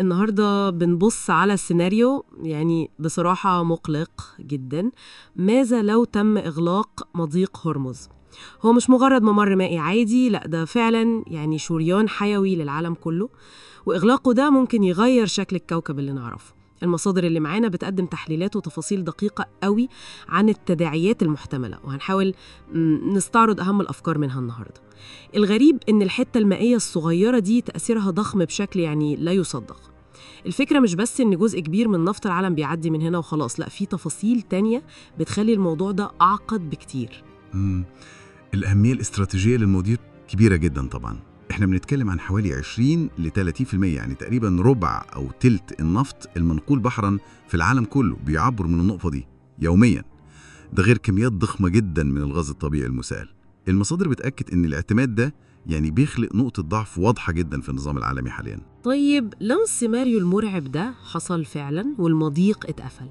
النهاردة بنبص على السيناريو بصراحة مقلق جدا. ماذا لو تم إغلاق مضيق هرمز؟ هو مش مجرد ممر مائي عادي، لا ده فعلا شريان حيوي للعالم كله، وإغلاقه ده ممكن يغير شكل الكوكب اللي نعرفه. المصادر اللي معانا بتقدم تحليلات وتفاصيل دقيقة قوي عن التداعيات المحتملة، وهنحاول نستعرض أهم الأفكار منها النهاردة. الغريب إن الحتة المائية الصغيرة دي تأثيرها ضخم بشكل لا يصدق. الفكرة مش بس إن جزء كبير من نفط العالم بيعدي من هنا وخلاص، لا في تفاصيل تانية بتخلي الموضوع ده أعقد بكتير. الأهمية الاستراتيجية للمضيق كبيرة جدا طبعا. احنا بنتكلم عن حوالي 20 ل 30%، تقريبا ربع أو تلت النفط المنقول بحرا في العالم كله بيعبر من النقطة دي يوميا. ده غير كميات ضخمة جدا من الغاز الطبيعي المسال. المصادر بتأكد ان الاعتماد ده بيخلق نقطة ضعف واضحة جدا في النظام العالمي حاليا. طيب لو السيناريو المرعب ده حصل فعلا والمضيق اتقفل،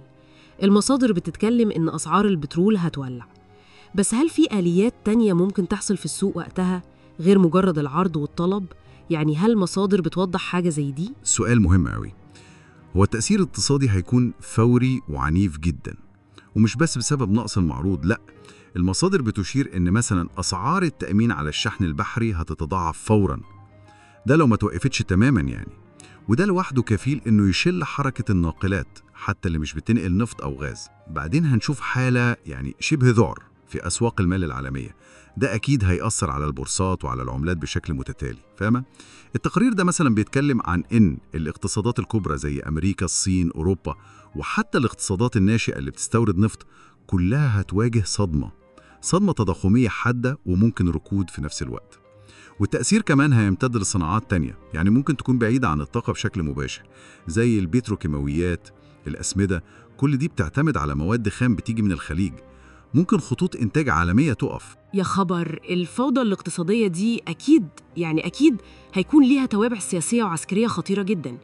المصادر بتتكلم إن أسعار البترول هتولع، بس هل في آليات تانية ممكن تحصل في السوق وقتها غير مجرد العرض والطلب؟ هل مصادر بتوضح حاجة زي دي؟ سؤال مهم قوي. هو التأثير الاقتصادي هيكون فوري وعنيف جدا، ومش بس بسبب نقص المعروض، لا، المصادر بتشير إن مثلا أسعار التأمين على الشحن البحري هتتضاعف فورا، ده لو ما توقفتش تماما وده لوحده كفيل إنه يشل حركة الناقلات حتى اللي مش بتنقل نفط أو غاز. بعدين هنشوف حالة شبه ذعر في أسواق المال العالمية. ده أكيد هيأثر على البورصات وعلى العملات بشكل متتالي، فاهمة؟ التقرير ده مثلا بيتكلم عن إن الاقتصادات الكبرى زي أمريكا، الصين، أوروبا، وحتى الاقتصادات الناشئة اللي بتستورد نفط كلها هتواجه صدمة تضخمية حادة وممكن ركود في نفس الوقت. والتأثير كمان هيمتد لصناعات تانية ممكن تكون بعيدة عن الطاقة بشكل مباشر، زي البتروكيماويات، الأسمدة. كل دي بتعتمد على مواد خام بتيجي من الخليج. ممكن خطوط إنتاج عالمية تقف. يا خبر، الفوضى الاقتصادية دي أكيد هيكون ليها توابع سياسية وعسكرية خطيرة جدا.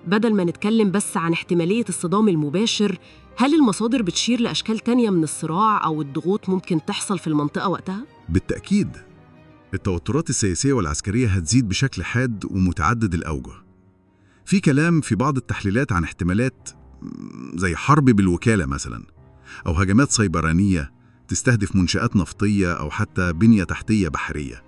بدل ما نتكلم بس عن احتمالية الصدام المباشر، هل المصادر بتشير لأشكال تانية من الصراع أو الضغوط ممكن تحصل في المنطقة وقتها؟ بالتأكيد، التوترات السياسية والعسكرية هتزيد بشكل حاد ومتعدد الأوجه. في كلام في بعض التحليلات عن احتمالات زي حرب بالوكالة مثلا، أو هجمات سيبرانية تستهدف منشآت نفطية أو حتى بنية تحتية بحرية.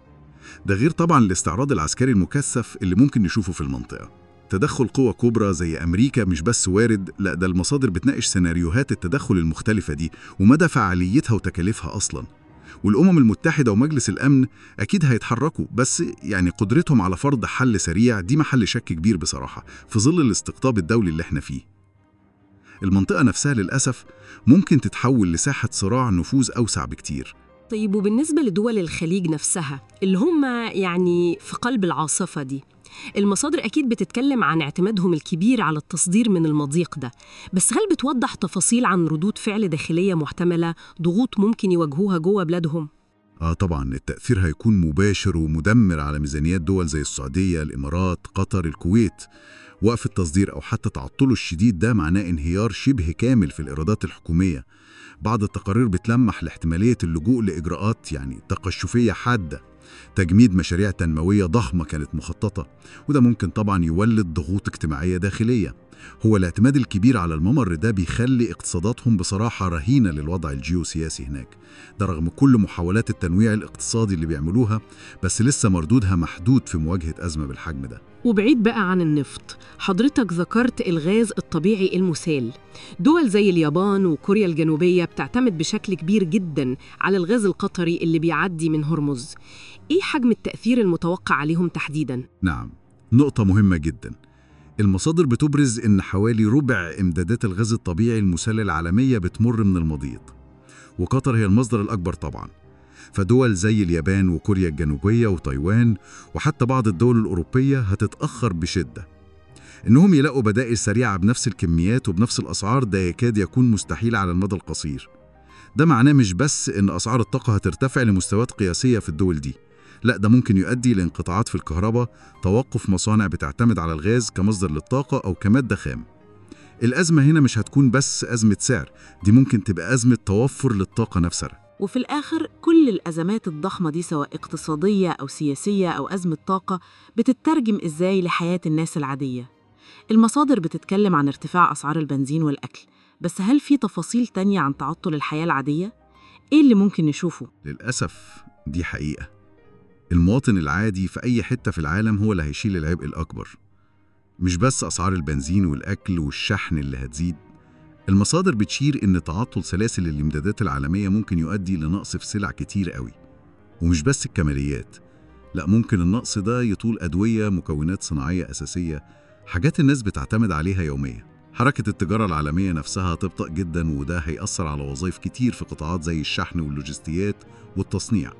ده غير طبعا الاستعراض العسكري المكثف اللي ممكن نشوفه في المنطقة. تدخل قوى كبرى زي أمريكا مش بس وارد، لا ده المصادر بتناقش سيناريوهات التدخل المختلفة دي ومدى فعاليتها وتكاليفها أصلا. والأمم المتحدة ومجلس الأمن أكيد هيتحركوا، بس قدرتهم على فرض حل سريع دي محل شك كبير بصراحة في ظل الاستقطاب الدولي اللي احنا فيه. المنطقة نفسها للأسف ممكن تتحول لساحة صراع نفوذ أوسع بكتير. طيب وبالنسبة لدول الخليج نفسها اللي هم في قلب العاصفة دي، المصادر أكيد بتتكلم عن اعتمادهم الكبير على التصدير من المضيق ده، بس هل بتوضح تفاصيل عن ردود فعل داخلية محتملة، ضغوط ممكن يواجهوها جوه بلادهم؟ طبعا التأثير هيكون مباشر ومدمر على ميزانيات دول زي السعودية، الإمارات، قطر، الكويت. وقف التصدير أو حتى تعطله الشديد ده معناه انهيار شبه كامل في الإيرادات الحكومية. بعض التقارير بتلمح لاحتمالية اللجوء لإجراءات تقشفية حادة، تجميد مشاريع تنموية ضخمة كانت مخططة، وده ممكن طبعا يولد ضغوط اجتماعية داخلية. هو الاعتماد الكبير على الممر ده بيخلي اقتصاداتهم بصراحة رهينة للوضع الجيوسياسي هناك. ده رغم كل محاولات التنويع الاقتصادي اللي بيعملوها، بس لسه مردودها محدود في مواجهة أزمة بالحجم ده. وبعيد بقى عن النفط، حضرتك ذكرت الغاز الطبيعي المسال. دول زي اليابان وكوريا الجنوبية بتعتمد بشكل كبير جدا على الغاز القطري اللي بيعدي من هرمز. إيه حجم التأثير المتوقع عليهم تحديداً؟ نعم، نقطة مهمة جدا. المصادر بتبرز إن حوالي ربع إمدادات الغاز الطبيعي المسال العالمية بتمر من المضيق، وقطر هي المصدر الأكبر طبعاً. فدول زي اليابان وكوريا الجنوبية وتايوان وحتى بعض الدول الأوروبية هتتأخر بشدة. إنهم يلاقوا بدائل سريعة بنفس الكميات وبنفس الأسعار ده يكاد يكون مستحيل على المدى القصير. ده معناه مش بس إن أسعار الطاقة هترتفع لمستويات قياسية في الدول دي، لا ده ممكن يؤدي لانقطاعات في الكهرباء، توقف مصانع بتعتمد على الغاز كمصدر للطاقة أو كمادة خام. الأزمة هنا مش هتكون بس أزمة سعر، دي ممكن تبقى أزمة توفر للطاقة نفسها. وفي الآخر كل الأزمات الضخمة دي سواء اقتصادية أو سياسية أو أزمة طاقة بتترجم إزاي لحياة الناس العادية؟ المصادر بتتكلم عن ارتفاع أسعار البنزين والأكل، بس هل في تفاصيل تانية عن تعطل الحياة العادية؟ إيه اللي ممكن نشوفه؟ للأسف دي حقيقة. المواطن العادي في أي حتة في العالم هو اللي هيشيل العبء الأكبر. مش بس أسعار البنزين والأكل والشحن اللي هتزيد. المصادر بتشير إن تعطل سلاسل الإمدادات العالمية ممكن يؤدي لنقص في سلع كتير قوي. ومش بس الكماليات، لا، ممكن النقص ده يطول أدوية، مكونات صناعية أساسية، حاجات الناس بتعتمد عليها يوميا. حركة التجارة العالمية نفسها هتبطأ جدا، وده هيأثر على وظائف كتير في قطاعات زي الشحن واللوجستيات والتصنيع.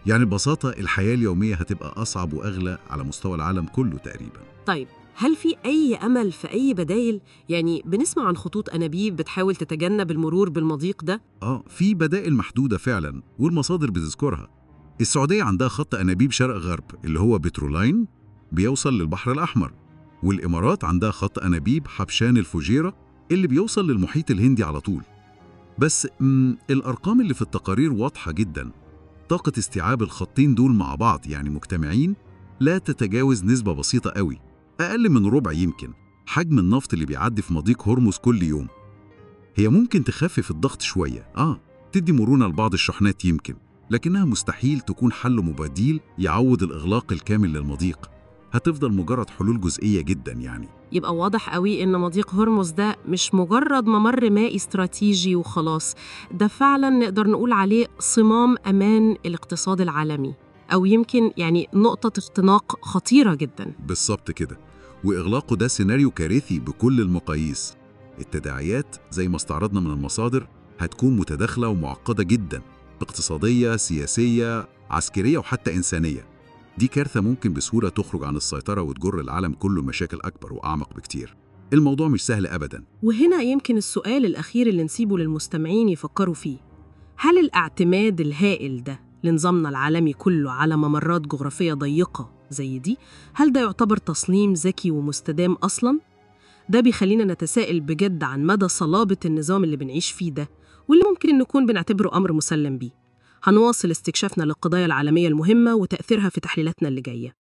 يعني ببساطة الحياة اليومية هتبقى أصعب وأغلى على مستوى العالم كله تقريبا. طيب، هل في أي أمل في أي بدايل؟ يعني بنسمع عن خطوط أنابيب بتحاول تتجنب المرور بالمضيق ده. في بدائل محدودة فعلا، والمصادر بتذكرها. السعودية عندها خط أنابيب شرق غرب اللي هو بترولاين بيوصل للبحر الأحمر، والإمارات عندها خط أنابيب حبشان الفجيرة اللي بيوصل للمحيط الهندي على طول. بس الأرقام اللي في التقارير واضحة جدا. طاقة استيعاب الخطين دول مع بعض يعني مجتمعين لا تتجاوز نسبة بسيطة قوي، أقل من ربع يمكن حجم النفط اللي بيعدي في مضيق هرمز كل يوم. هي ممكن تخفف الضغط شوية، تدي مرونة لبعض الشحنات يمكن، لكنها مستحيل تكون حل مبديل يعوض الإغلاق الكامل للمضيق. هتفضل مجرد حلول جزئية جدا يعني. يبقى واضح قوي إن مضيق هرمز ده مش مجرد ممر مائي استراتيجي وخلاص، ده فعلا نقدر نقول عليه صمام أمان الاقتصاد العالمي، أو يمكن يعني نقطة اختناق خطيرة جدا. بالظبط كده، وإغلاقه ده سيناريو كارثي بكل المقاييس. التداعيات زي ما استعرضنا من المصادر هتكون متداخلة ومعقدة جدا، اقتصادية، سياسية، عسكرية، وحتى إنسانية. دي كارثة ممكن بسهولة تخرج عن السيطرة وتجر العالم كله مشاكل أكبر وأعمق بكتير. الموضوع مش سهل أبدا. وهنا يمكن السؤال الأخير اللي نسيبه للمستمعين يفكروا فيه: هل الاعتماد الهائل ده لنظامنا العالمي كله على ممرات جغرافية ضيقة زي دي، هل ده يعتبر تصميم ذكي ومستدام أصلاً؟ ده بيخلينا نتساءل بجد عن مدى صلابة النظام اللي بنعيش فيه ده، واللي ممكن نكون بنعتبره أمر مسلم بيه. هنواصل استكشافنا للقضايا العالمية المهمة وتأثيرها في تحليلاتنا اللي جاية.